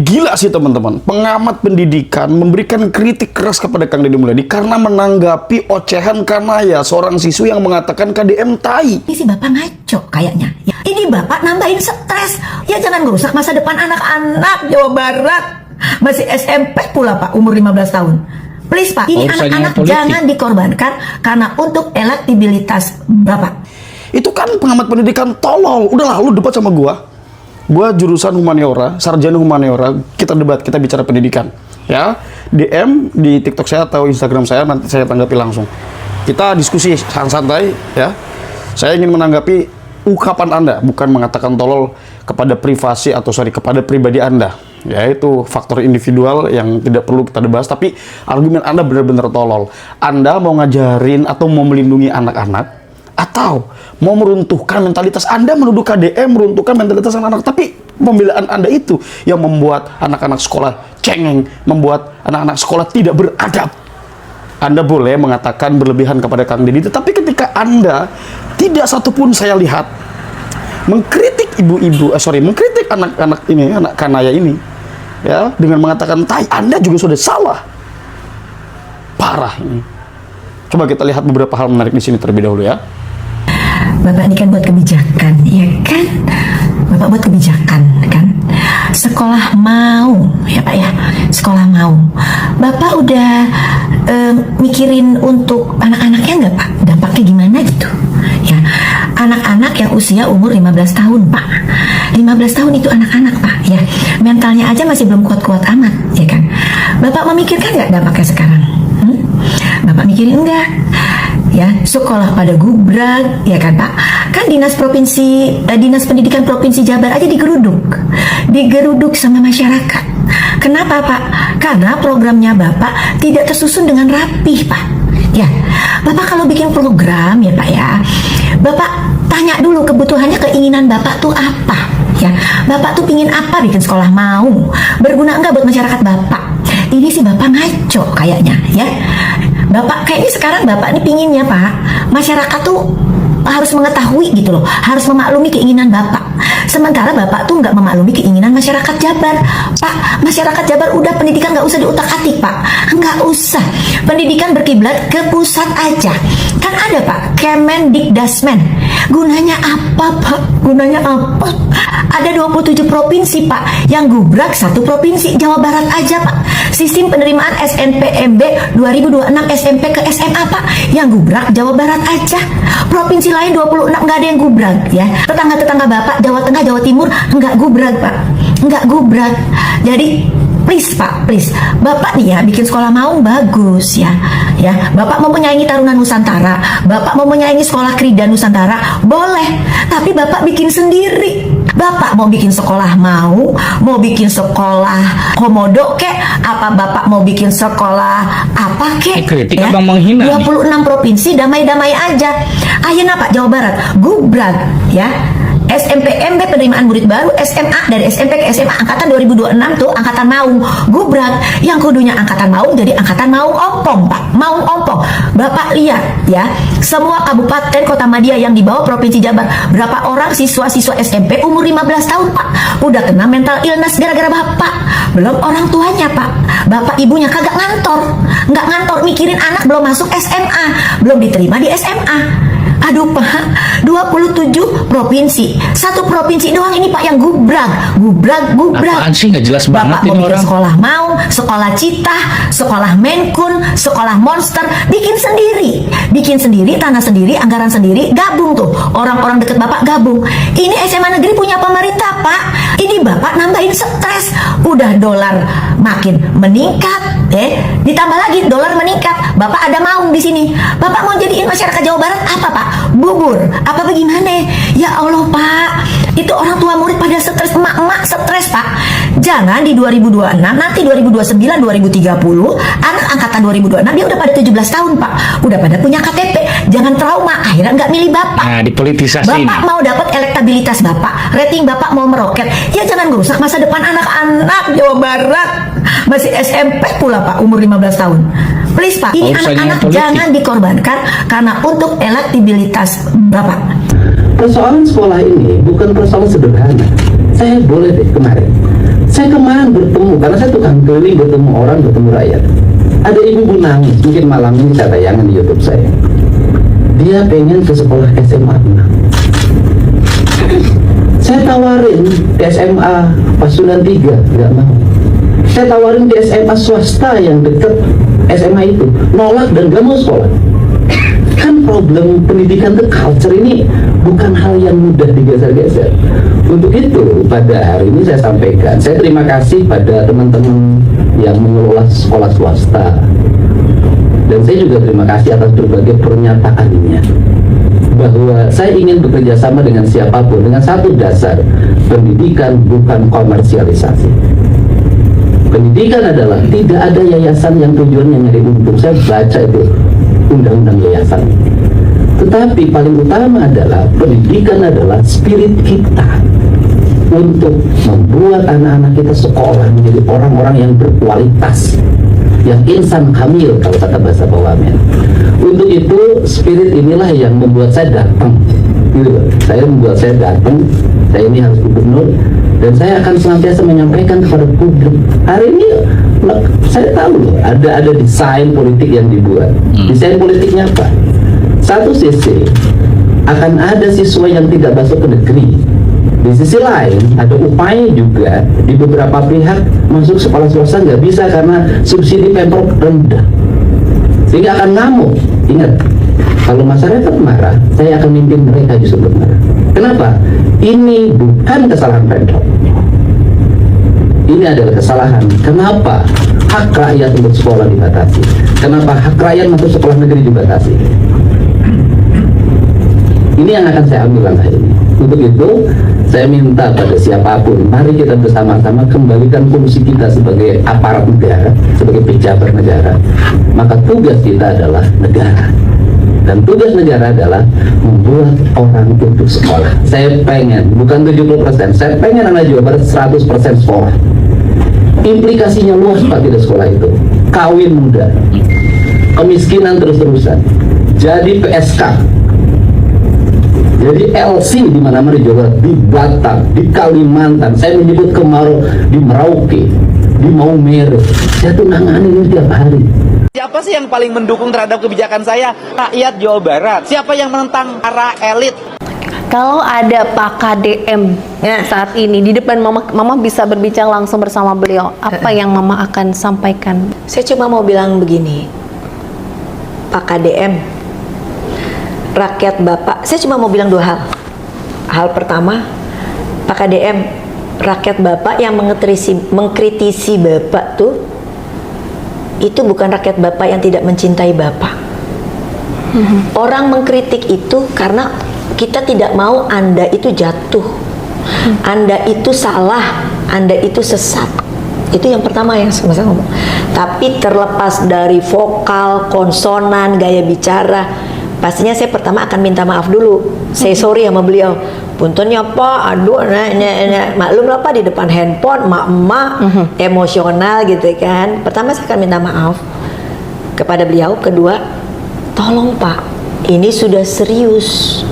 gila sih teman-teman. Pengamat pendidikan memberikan kritik keras kepada Kang Deddy Mulyadi karena menanggapi ocehan Kanaya, seorang siswi yang mengatakan KDM tai. Ini si bapak ngaco kayaknya. Ya, ini bapak nambahin stres. Ya jangan ngerusak masa depan anak-anak Jawa Barat. Masih SMP pula Pak, umur 15 tahun. Please Pak, ini anak-anak jangan dikorbankan karena untuk elektabilitas Bapak. Itu kan pengamat pendidikan tolol. Udah lalu debat sama gua jurusan humaniora, sarjana humaniora, kita debat, kita bicara pendidikan. Ya, DM di TikTok saya atau Instagram saya, nanti saya tanggapi langsung. Kita diskusi santai, ya. Saya ingin menanggapi ungkapan Anda, bukan mengatakan tolol kepada privasi atau kepada pribadi Anda. Ya, itu faktor individual yang tidak perlu kita bahas, tapi argumen Anda benar-benar tolol. Anda mau ngajarin atau mau melindungi anak-anak, atau mau meruntuhkan mentalitas Anda, menuduh KDM meruntuhkan mentalitas anak-anak, tapi pembelaan Anda itu yang membuat anak-anak sekolah cengeng, membuat anak-anak sekolah tidak beradab. Anda boleh mengatakan berlebihan kepada Kang Deddy, tetapi ketika Anda tidak satupun saya lihat mengkritik mengkritik anak-anak ini, anak Kanaya ini, ya, dengan mengatakan tai, Anda juga sudah salah. Parah ini. Coba kita lihat beberapa hal menarik di sini terlebih dahulu ya. Bapak ini kan buat kebijakan, ya kan? Bapak buat kebijakan, kan? Sekolah mau, ya Pak ya, sekolah mau. Bapak udah mikirin untuk anak-anaknya nggak Pak? Dampaknya gimana gitu? Ya, anak-anak yang usia umur 15 tahun Pak. 15 tahun itu anak-anak Pak, ya. Mentalnya aja masih belum kuat-kuat amat, ya kan? Bapak memikirkan nggak dampaknya sekarang? Bapak mikirin enggak? Ya, sekolah pada gubrak, ya kan Pak? Kan dinas pendidikan provinsi Jabar aja digeruduk sama masyarakat. Kenapa Pak? Karena programnya Bapak tidak tersusun dengan rapih Pak. Ya, Bapak kalau bikin program ya Pak ya, Bapak tanya dulu kebutuhannya, keinginan Bapak tuh apa? Ya, Bapak tuh pingin apa bikin sekolah mau? Berguna enggak buat masyarakat Bapak? Ini sih Bapak ngaco kayaknya, ya. Bapak kayaknya sekarang Bapak ini pinginnya Pak, masyarakat tuh harus mengetahui gitu loh, harus memaklumi keinginan Bapak. Sementara Bapak tuh nggak memaklumi keinginan masyarakat Jabar. Pak, masyarakat Jabar udah pendidikan nggak usah diutak-atik Pak, nggak usah. Pendidikan berkiblat ke pusat aja. Kan ada Pak, Kemendikdasmen. Gunanya apa Pak? Gunanya apa? Ada 27 provinsi Pak, yang gubrak satu provinsi Jawa Barat aja Pak. Sistem penerimaan SNPMB 2026 SMP ke SMA Pak, yang gubrak Jawa Barat aja. Provinsi lain 26 nggak ada yang gubrak ya. Tetangga-tetangga Bapak Jawa Tengah, Jawa Timur nggak gubrak Pak, nggak gubrak. Jadi please Pak, please, Bapak nih ya bikin sekolah mau bagus ya. Ya, Bapak mau menyaingi Taruna Nusantara, Bapak mau menyaingi sekolah Krida Nusantara, boleh. Tapi Bapak bikin sendiri. Bapak mau bikin sekolah mau bikin sekolah komodo kek, apa Bapak mau bikin sekolah apa kek? Kritik ya? Abang menghina 26 provinsi damai-damai aja. Ayeuna Pak Jawa Barat gubrak ya. SMPMB penerimaan murid baru, SMA dari SMP ke SMA angkatan 2026 tuh angkatan Maung gubrak. Yang kudunya angkatan Maung jadi angkatan Maung Ompong Pak, Maung Ompong. Bapak lihat ya, semua kabupaten kota media yang di bawah provinsi Jabar, berapa orang siswa-siswa SMP umur 15 tahun Pak udah kena mental illness gara-gara Bapak. Belum orang tuanya Pak, Bapak ibunya kagak nggak ngantor mikirin anak belum masuk SMA, belum diterima di SMA. Aduh Pak, 27 provinsi, satu provinsi doang ini Pak yang gubrak. Apaan sih, nggak jelas Bapak banget ini mau bikin orang. sekolah mau, sekolah cita, sekolah menkun, sekolah monster, bikin sendiri, tanah sendiri, anggaran sendiri, gabung tuh, orang-orang deket Bapak gabung. Ini SMA negeri punya pemerintah Pak, ini Bapak nambahin stres, udah dolar makin meningkat, ditambah lagi dolar meningkat, Bapak ada Maung di sini, Bapak mau jadiin masyarakat Jawa Barat apa Pak? Bubur apa bagaimana? Ya Allah Pak, itu orang tua murid pada stres, emak-emak stres Pak. Jangan di 2026, nanti 2029, 2030 anak angkatan 2026 dia udah pada 17 tahun Pak, udah pada punya KTP. Jangan trauma, akhirnya nggak milih Bapak. Nah, dipolitisasi. Bapak mau dapat elektabilitas Bapak, rating Bapak mau meroket, ya jangan merusak masa depan anak-anak Jawa Barat. Masih SMP pula Pak, umur 15 tahun. Please Pak, ini anak-anak jangan dikorbankan karena untuk elektabilitas Bapak. Persoalan sekolah ini bukan persoalan sederhana. Saya boleh deh kemarin Saya kemarin bertemu, karena saya tukang keliling bertemu orang, bertemu rakyat. Ada ibu nangis, mungkin malam ini saya tayangkan di YouTube saya. Dia pengen ke sekolah SMA 6. Saya tawarin di SMA Pasundan 3, nggak mau. Saya tawarin di SMA swasta yang dekat SMA itu, nolak dan gak mau sekolah. Kan problem pendidikan ke culture ini bukan hal yang mudah digeser-geser. Untuk itu pada hari ini saya sampaikan, saya terima kasih pada teman-teman yang mengelola sekolah swasta, dan saya juga terima kasih atas berbagai pernyataannya bahwa saya ingin bekerja sama dengan siapapun dengan satu dasar: pendidikan bukan komersialisasi. Pendidikan adalah tidak ada yayasan yang tujuannya nyari untung. Saya baca itu undang-undang yayasan. Tetapi paling utama adalah pendidikan adalah spirit kita untuk membuat anak-anak kita sekolah menjadi orang-orang yang berkualitas, yang insan kamil kalau kata bahasa Bawamen. Untuk itu spirit inilah yang membuat saya datang. Gitu, saya membuat saya datang. Saya ini harus gubernur dan saya akan senantiasa menyampaikan kepada publik. Hari ini saya tahu loh, ada desain politik yang dibuat. Desain politiknya apa? Satu sisi akan ada siswa yang tidak masuk ke negeri. Di sisi lain ada upaya juga di beberapa pihak masuk sekolah swasta nggak bisa karena subsidi Pemprov rendah, sehingga akan ngamuk. Ingat, kalau masyarakat marah, saya akan mimpin mereka justru bermarah. Kenapa? Ini bukan kesalahan Pemprov. Ini adalah kesalahan. Kenapa hak rakyat untuk sekolah dibatasi? Kenapa hak rakyat masuk sekolah negeri dibatasi? Ini yang akan saya ambil langkah ini. Untuk itu, saya minta pada siapapun, mari kita bersama-sama kembalikan fungsi kita sebagai aparat negara, sebagai pejabat negara. Maka tugas kita adalah negara. Dan tugas negara adalah membuat orang untuk sekolah. Saya pengen, bukan 70%, saya pengen anak Jawa Barat 100% sekolah. Implikasinya luas Pak tidak sekolah itu. Kawin muda, kemiskinan terus-terusan, jadi PSK, jadi LC di mana-mana di Jawa Barat, di Batam, di Kalimantan, saya menyebut kemarau di Merauke, di Maumere. Saya tuh nangani ini tiap hari. Siapa sih yang paling mendukung terhadap kebijakan saya? Rakyat Jawa Barat. Siapa yang menentang para elit? Kalau ada Pak KDM saat ini di depan Mama bisa berbicara langsung bersama beliau. Apa yang Mama akan sampaikan? Saya cuma mau bilang begini, Pak KDM, rakyat Bapak, saya cuma mau bilang dua hal. Hal pertama, Pak KDM, rakyat Bapak yang mengkritisi Bapak tuh, itu bukan rakyat Bapak yang tidak mencintai Bapak. Orang mengkritik itu karena kita tidak mau Anda itu jatuh, Anda itu salah, Anda itu sesat. Itu yang pertama yang saya ngomong. Tapi terlepas dari vokal, konsonan, gaya bicara, pastinya saya pertama akan minta maaf dulu. Saya sorry sama beliau. Puntennya Pak, aduh, maklum lah Pak di depan handphone, emak-emak emosional gitu kan. Pertama saya akan minta maaf kepada beliau. Kedua, tolong Pak, ini sudah serius.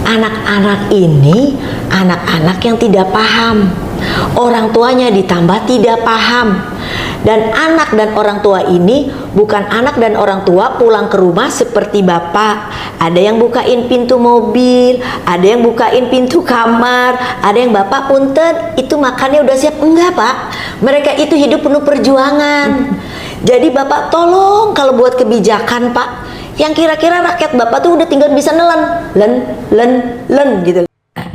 Anak-anak ini anak-anak yang tidak paham. Orang tuanya ditambah tidak paham. Dan anak dan orang tua ini bukan anak dan orang tua pulang ke rumah seperti Bapak. Ada yang bukain pintu mobil, ada yang bukain pintu kamar, ada yang Bapak punten, itu makannya udah siap. Enggak Pak, mereka itu hidup penuh perjuangan. Jadi Bapak tolong kalau buat kebijakan Pak, yang kira-kira rakyat Bapak tuh udah tinggal bisa len gitu.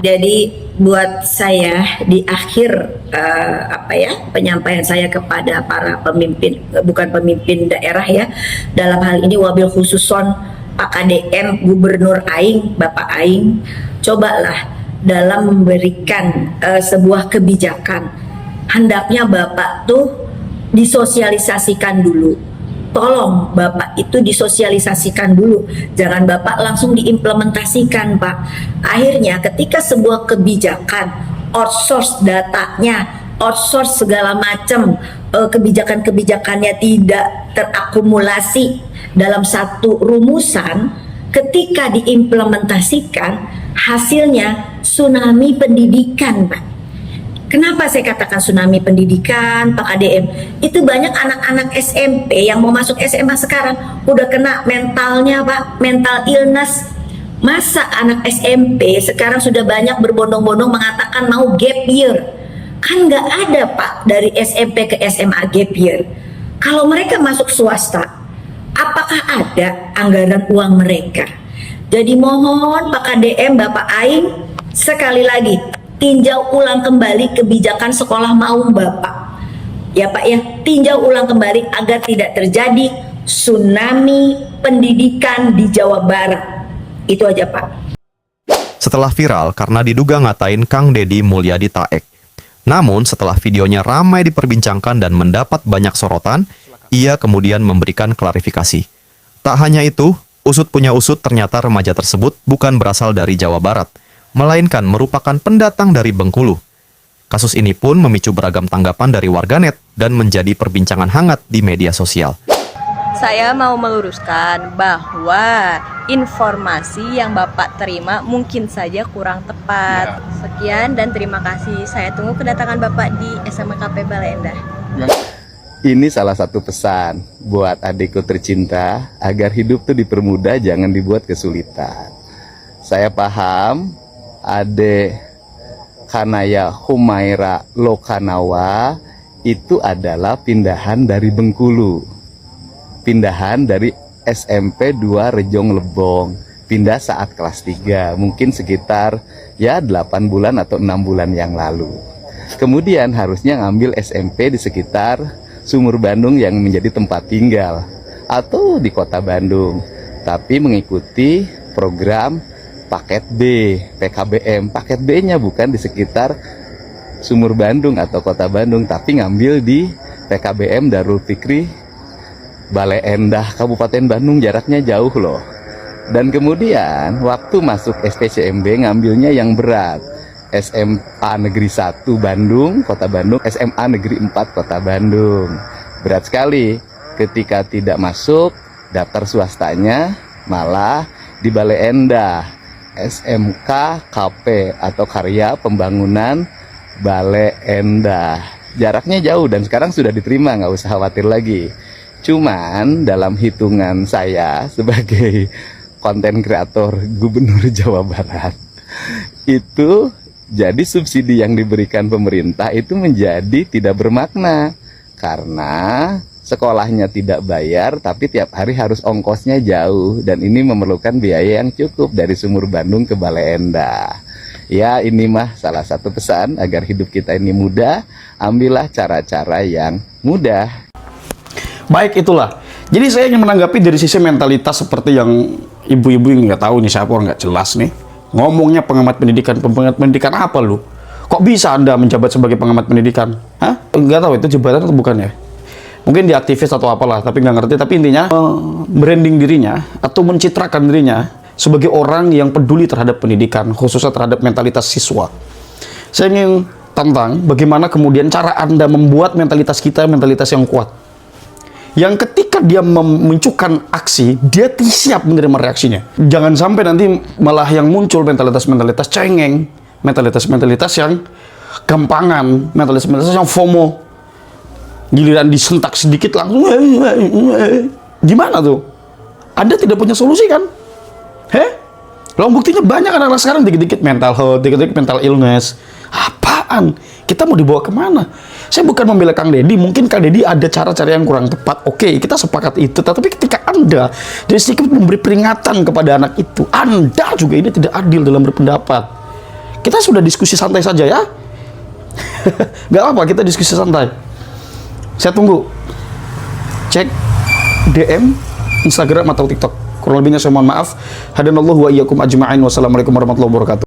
Jadi buat saya di akhir penyampaian saya kepada para pemimpin, bukan pemimpin daerah ya, dalam hal ini wabil khususon Pak KDM, Gubernur Aing, Bapak Aing, cobalah dalam memberikan sebuah kebijakan, hendaknya Bapak tuh disosialisasikan dulu. Tolong Bapak itu disosialisasikan dulu, jangan Bapak langsung diimplementasikan Pak. Akhirnya ketika sebuah kebijakan outsource datanya, outsource segala macam, kebijakan-kebijakannya tidak terakumulasi dalam satu rumusan, ketika diimplementasikan hasilnya tsunami pendidikan Pak. Kenapa saya katakan tsunami pendidikan, Pak KDM? Itu banyak anak-anak SMP yang mau masuk SMA sekarang udah kena mentalnya, Pak, mental illness. Masa anak SMP sekarang sudah banyak berbondong-bondong mengatakan mau gap year? Kan nggak ada, Pak, dari SMP ke SMA gap year. Kalau mereka masuk swasta, apakah ada anggaran uang mereka? Jadi mohon Pak KDM, Bapak Aing, sekali lagi tinjau ulang kembali kebijakan sekolah mau Bapak. Ya Pak ya, tinjau ulang kembali agar tidak terjadi tsunami pendidikan di Jawa Barat. Itu aja Pak. Setelah viral karena diduga ngatain Kang Deddy Mulyadi Taek. Namun setelah videonya ramai diperbincangkan dan mendapat banyak sorotan, ia kemudian memberikan klarifikasi. Tak hanya itu, usut punya usut ternyata remaja tersebut bukan berasal dari Jawa Barat, melainkan merupakan pendatang dari Bengkulu. Kasus ini pun memicu beragam tanggapan dari warganet dan menjadi perbincangan hangat di media sosial. Saya mau meluruskan bahwa informasi yang Bapak terima mungkin saja kurang tepat. Sekian dan terima kasih. Saya tunggu kedatangan Bapak di SMKP Bale Endah. Ini salah satu pesan buat adikku tercinta, agar hidup tuh dipermudah, jangan dibuat kesulitan. Saya paham Ade Kanaya Humaira Lokanawa itu adalah pindahan dari Bengkulu. Pindahan dari SMP 2 Rejong Lebong. Pindah saat kelas 3, mungkin sekitar ya 8 bulan atau 6 bulan yang lalu. Kemudian harusnya ngambil SMP di sekitar Sumur Bandung yang menjadi tempat tinggal atau di kota Bandung. Tapi mengikuti program paket B, PKBM. Paket B-nya bukan di sekitar Sumur Bandung atau kota Bandung, tapi ngambil di PKBM Darul Fikri Bale Endah, Kabupaten Bandung, jaraknya jauh loh. Dan kemudian waktu masuk STCMB ngambilnya yang berat, SMA Negeri 1 Bandung, Kota Bandung, SMA Negeri 4 Kota Bandung. Berat sekali. Ketika tidak masuk, daftar swastanya malah di Bale Endah, SMK KP atau Karya Pembangunan Bale Endah. Jaraknya jauh dan sekarang sudah diterima, nggak usah khawatir lagi. Cuman dalam hitungan saya sebagai konten kreator Gubernur Jawa Barat, itu jadi subsidi yang diberikan pemerintah itu menjadi tidak bermakna. Karena sekolahnya tidak bayar, tapi tiap hari harus ongkosnya jauh. Dan ini memerlukan biaya yang cukup dari Sumur Bandung ke Bale Endah. Ya, ini mah salah satu pesan agar hidup kita ini mudah. Ambillah cara-cara yang mudah. Baik, itulah. Jadi saya ingin menanggapi dari sisi mentalitas seperti yang ibu-ibu yang nggak tahu nih siapa orang nggak jelas nih. Ngomongnya pengamat pendidikan apa lu? Kok bisa Anda menjabat sebagai pengamat pendidikan? Hah? Nggak tahu itu jabatan atau bukan ya? Mungkin dia aktivis atau apalah, tapi nggak ngerti. Tapi intinya branding dirinya atau mencitrakan dirinya sebagai orang yang peduli terhadap pendidikan, khususnya terhadap mentalitas siswa. Saya ingin tantang bagaimana kemudian cara Anda membuat mentalitas kita mentalitas yang kuat. Yang ketika dia memunculkan aksi, dia siap menerima reaksinya. Jangan sampai nanti malah yang muncul mentalitas-mentalitas cengeng, mentalitas-mentalitas yang gampangan, mentalitas-mentalitas yang FOMO. Giliran disentak sedikit langsung, gimana tuh? Anda tidak punya solusi kan? Loh, buktinya banyak anak-anak sekarang dikit-dikit mental health, dikit-dikit mental illness. Apaan? Kita mau dibawa kemana? Saya bukan membela Kang Deddy, mungkin Kang Deddy ada cara-cara yang kurang tepat. Oke, kita sepakat itu. Tapi ketika Anda dari sedikit memberi peringatan kepada anak itu, Anda juga ini tidak adil dalam berpendapat. Kita sudah diskusi santai saja ya. Gak apa, kita diskusi santai. Saya tunggu. Cek DM, Instagram atau TikTok. Kurang lebihnya saya mohon maaf. Hadanallahu wa iyyakum ajma'in. Wassalamualaikum warahmatullahi wabarakatuh.